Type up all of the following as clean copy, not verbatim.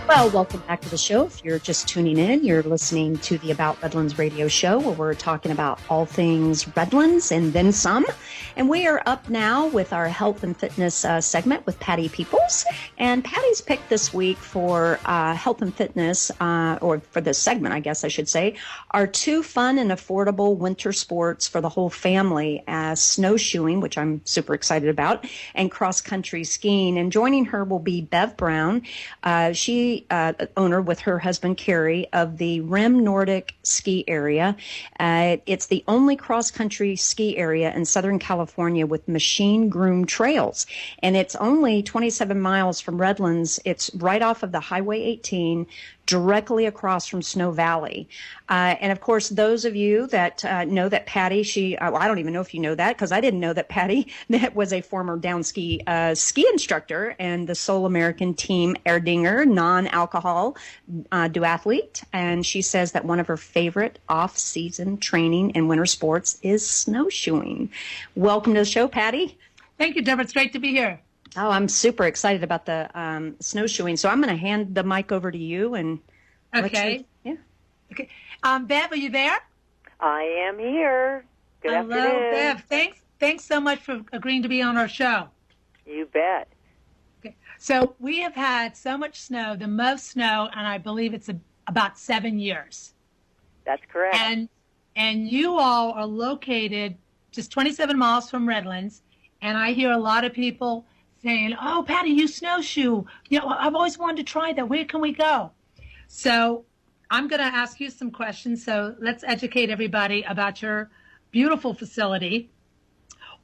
Well, welcome back to the show. If you're just tuning in, you're listening to the About Redlands Radio Show, where we're talking about all things Redlands and then some. And we are up now with our health and fitness segment with Patty Peoples. And Patty's picked this week for health and fitness, or for this segment, I guess I should say, are two fun and affordable winter sports for the whole family, as snowshoeing, which I'm super excited about, and cross-country skiing. And joining her will be Bev Brown. She owner with her husband Kerry of the Rim Nordic Ski Area. It's the only cross-country ski area in Southern California with machine groomed trails, and it's only 27 miles from Redlands. It's right off of the Highway 18, directly across from Snow Valley. And of course, those of you that know that Patty, I don't even know if you know that, because I didn't know that Patty that was a former down ski instructor and the sole American Team Erdinger non-alcohol duathlete. And she says that one of her favorite off-season training in winter sports is snowshoeing. Welcome to the show, Patty. Thank you, Deborah. It's great to be here. Oh, I'm super excited about the snowshoeing. So I'm going to hand the mic over to you. And okay. Yeah. Okay. Bev, are you there? I am here. Good afternoon. Hello, Bev. Thanks so much for agreeing to be on our show. You bet. Okay. So we have had so much snow, the most snow, and I believe it's about 7 years. That's correct. And you all are located just 27 miles from Redlands, and I hear a lot of people saying, "Oh, Patty, you snowshoe. You know, I've always wanted to try that. Where can we go?" So I'm going to ask you some questions. So let's educate everybody about your beautiful facility.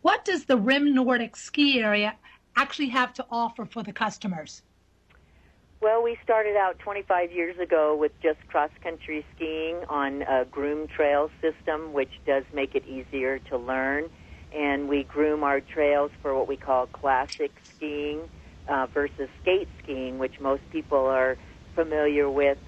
What does the Rim Nordic Ski Area actually have to offer for the customers? Well, we started out 25 years ago with just cross-country skiing on a groomed trail system, which does make it easier to learn. And we groom our trails for what we call classic skiing versus skate skiing, which most people are familiar with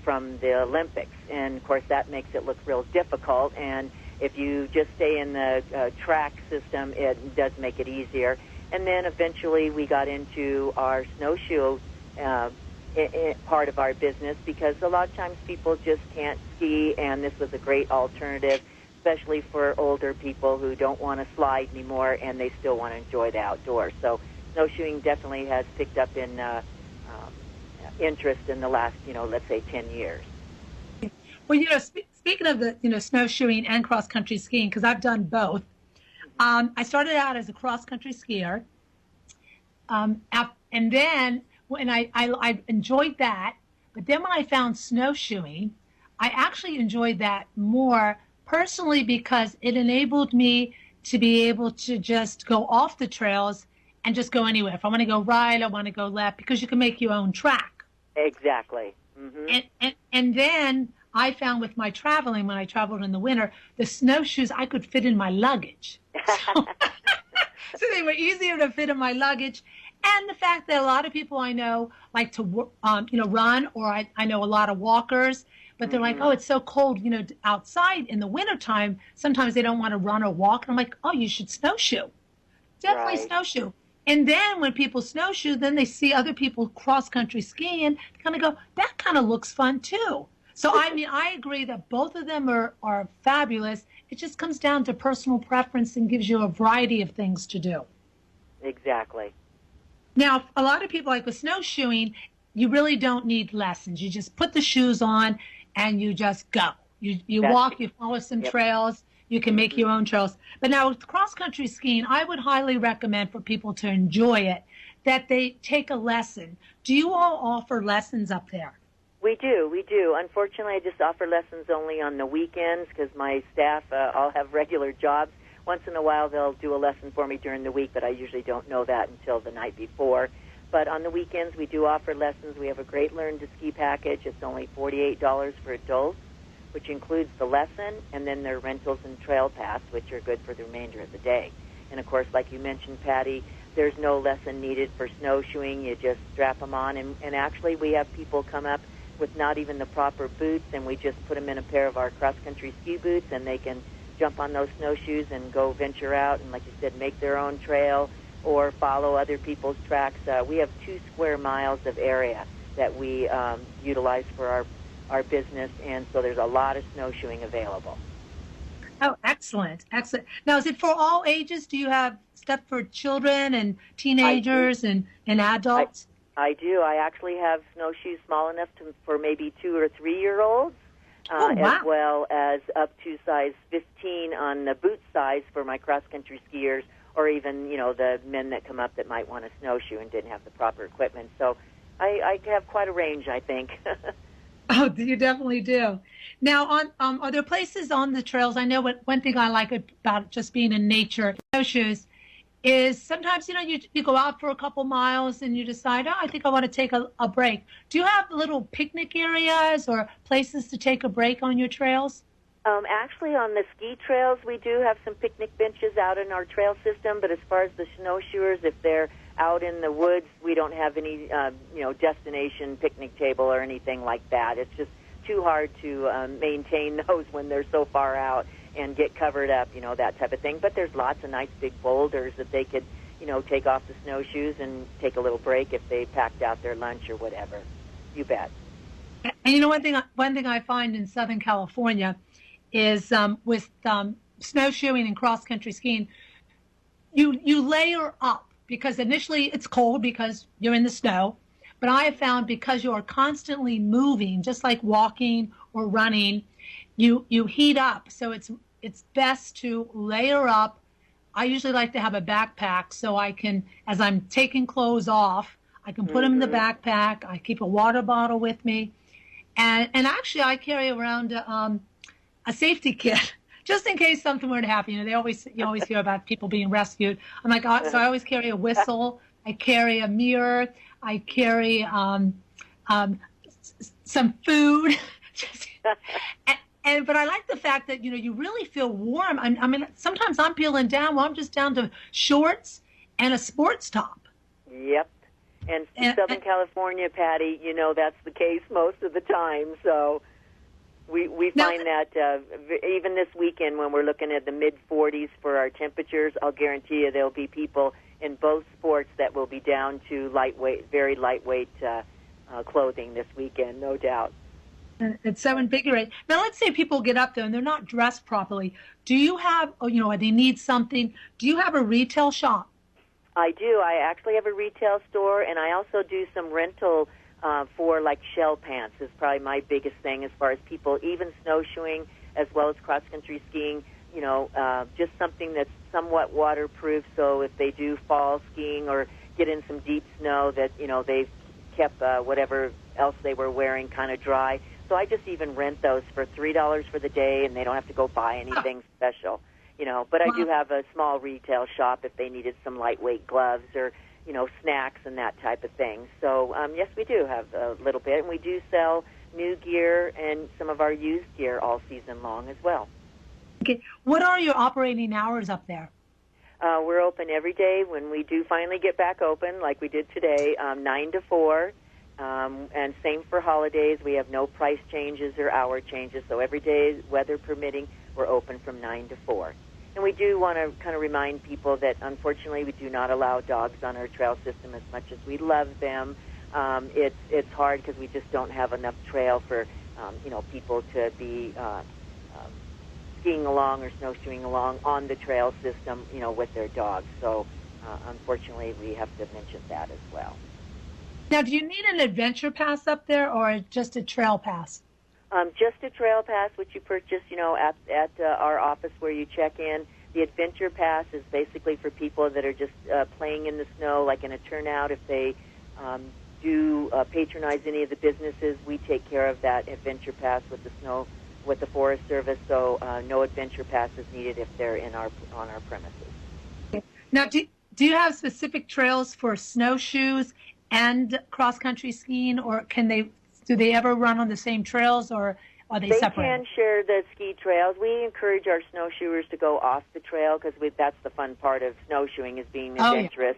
from the Olympics. And, of course, that makes it look real difficult. And if you just stay in the track system, it does make it easier. And then eventually we got into our snowshoe part of our business, because a lot of times people just can't ski, and this was a great alternative, especially for older people who don't want to slide anymore and they still want to enjoy the outdoors. So snowshoeing definitely has picked up in interest in the last, let's say 10 years. Well, speaking of the, snowshoeing and cross-country skiing, because I've done both, I started out as a cross-country skier, and then when I enjoyed that, but then when I found snowshoeing, I actually enjoyed that more personally, because it enabled me to be able to just go off the trails and just go anywhere. If I want to go right, I want to go left, because you can make your own track. Exactly. Mm-hmm. And then I found with my traveling, when I traveled in the winter, the snowshoes I could fit in my luggage. So they were easier to fit in my luggage. And the fact that a lot of people I know like to, run, or I know a lot of walkers, but they're like, "Oh, it's so cold, outside in the wintertime. Sometimes they don't want to run or walk." And I'm like, "Oh, you should snowshoe. Definitely Right. Snowshoe." And then when people snowshoe, then they see other people cross-country skiing, kind of go, "That kind of looks fun too." So, I agree that both of them are fabulous. It just comes down to personal preference and gives you a variety of things to do. Exactly. Now, a lot of people, like with snowshoeing, you really don't need lessons. You just put the shoes on and you just go. You walk, you follow some trails, you can make your own trails. But now with cross-country skiing, I would highly recommend for people to enjoy it that they take a lesson. Do you all offer lessons up there? We do. Unfortunately, I just offer lessons only on the weekends, because my staff all have regular jobs. Once in a while, they'll do a lesson for me during the week, but I usually don't know that until the night before. But on the weekends, we do offer lessons. We have a great Learn to Ski package. It's only $48 for adults, which includes the lesson and then their rentals and trail pass, which are good for the remainder of the day. And, of course, like you mentioned, Patty, there's no lesson needed for snowshoeing. You just strap them on. And actually, we have people come up with not even the proper boots, and we just put them in a pair of our cross-country ski boots, and they can jump on those snowshoes and go venture out and, like you said, make their own trail or follow other people's tracks. We have 2 square miles of area that we utilize for our business, and so there's a lot of snowshoeing available. Oh, excellent, excellent. Now, is it for all ages? Do you have stuff for children and teenagers and adults? I do. I actually have snowshoes small enough for maybe 2 or 3 year olds, wow. as well as up to size 15 on the boot size for my cross country skiers, or even the men that come up that might want to snowshoe and didn't have the proper equipment. So I have quite a range, I think. Oh, you definitely do. Now, are there places on the trails? I know one thing I like about just being in nature, snowshoes, is sometimes, you go out for a couple miles and you decide, I think I want to take a break. Do you have little picnic areas or places to take a break on your trails? Actually, on the ski trails, we do have some picnic benches out in our trail system, but as far as the snowshoers, if they're out in the woods, we don't have any, destination picnic table or anything like that. It's just too hard to maintain those when they're so far out and get covered up, that type of thing. But there's lots of nice big boulders that they could, take off the snowshoes and take a little break if they packed out their lunch or whatever. You bet. And one thing I find in Southern California is with snowshoeing and cross-country skiing, you layer up, because initially it's cold because you're in the snow, but I have found because you are constantly moving, just like walking or running, you heat up. So it's best to layer up. I usually like to have a backpack so I can, as I'm taking clothes off, I can put them in the backpack. I keep a water bottle with me, and actually I carry around a safety kit just in case something were to happen. You always hear about people being rescued. I'm like, so I always carry a whistle. I carry a mirror. I carry some food. But I like the fact that you really feel warm. I mean, sometimes I'm peeling down. Well, I'm just down to shorts and a sports top. Yep. And Southern California, Patty, that's the case most of the time. So we find that even this weekend when we're looking at the mid-40s for our temperatures, I'll guarantee you there'll be people in both sports that will be down to very lightweight clothing this weekend, no doubt. It's so invigorating. Now, let's say people get up there and they're not dressed properly. Do you have, they need something? Do you have a retail shop? I do. I actually have a retail store, and I also do some rental for like shell pants is probably my biggest thing as far as people, even snowshoeing as well as cross-country skiing, just something that's somewhat waterproof, so if they do fall skiing or get in some deep snow that, they've kept whatever else they were wearing kind of dry. So I just even rent those for $3 for the day, and they don't have to go buy anything special, But I do have a small retail shop if they needed some lightweight gloves or, snacks and that type of thing. So, yes, we do have a little bit, and we do sell new gear and some of our used gear all season long as well. Okay. What are your operating hours up there? We're open every day when we do finally get back open, like we did today, 9 to 4. And same for holidays. We have no price changes or hour changes. So every day, weather permitting, we're open from 9 to 4. And we do want to kind of remind people that, unfortunately, we do not allow dogs on our trail system as much as we love them. It's hard because we just don't have enough trail for, people to be skiing along or snowshoeing along on the trail system, with their dogs. So, unfortunately, we have to mention that as well. Now, do you need an adventure pass up there or just a trail pass? Just a trail pass, which you purchase, at our office where you check in. The adventure pass is basically for people that are just playing in the snow, like in a turnout. If they do patronize any of the businesses, we take care of that adventure pass with the Forest Service. So no adventure pass is needed if they're on our premises. Okay. Now, do you have specific trails for snowshoes and cross-country skiing, or do they ever run on the same trails, or are they separate? They can share the ski trails. We encourage our snowshoers to go off the trail because that's the fun part of snowshoeing is being adventurous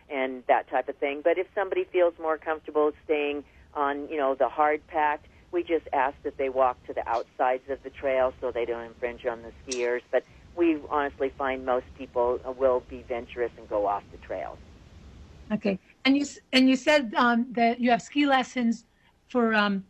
and that type of thing. But if somebody feels more comfortable staying on, the hard packed, we just ask that they walk to the outsides of the trail so they don't infringe on the skiers. But we honestly find most people will be venturous and go off the trails. Okay. And you said that you have ski lessons for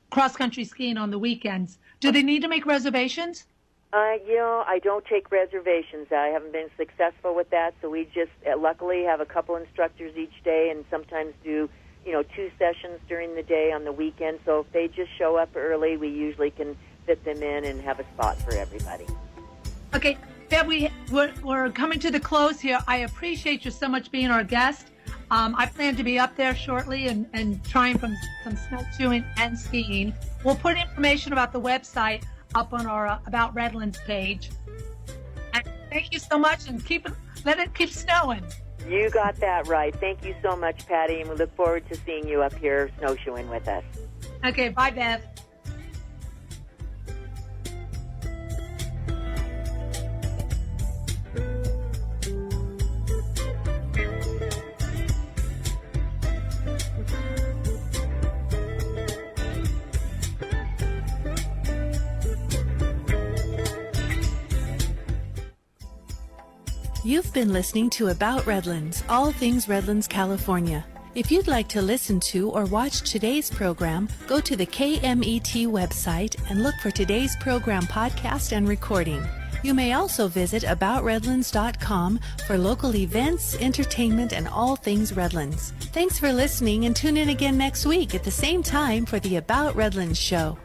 cross-country skiing on the weekends. Do they need to make reservations? I don't take reservations. I haven't been successful with that, so we just luckily have a couple instructors each day and sometimes do, 2 sessions during the day on the weekend. So if they just show up early, we usually can fit them in and have a spot for everybody. Okay, Bev, we're coming to the close here. I appreciate you so much being our guest. I plan to be up there shortly and trying some snowshoeing and skiing. We'll put information about the website up on our About Redlands page. And thank you so much, and let it keep snowing. You got that right. Thank you so much, Patty, and we look forward to seeing you up here snowshoeing with us. Okay, bye, Bev. You've been listening to About Redlands, all things Redlands, California. If you'd like to listen to or watch today's program, go to the KMET website and look for today's program podcast and recording. You may also visit aboutredlands.com for local events, entertainment, and all things Redlands. Thanks for listening, and tune in again next week at the same time for the About Redlands show.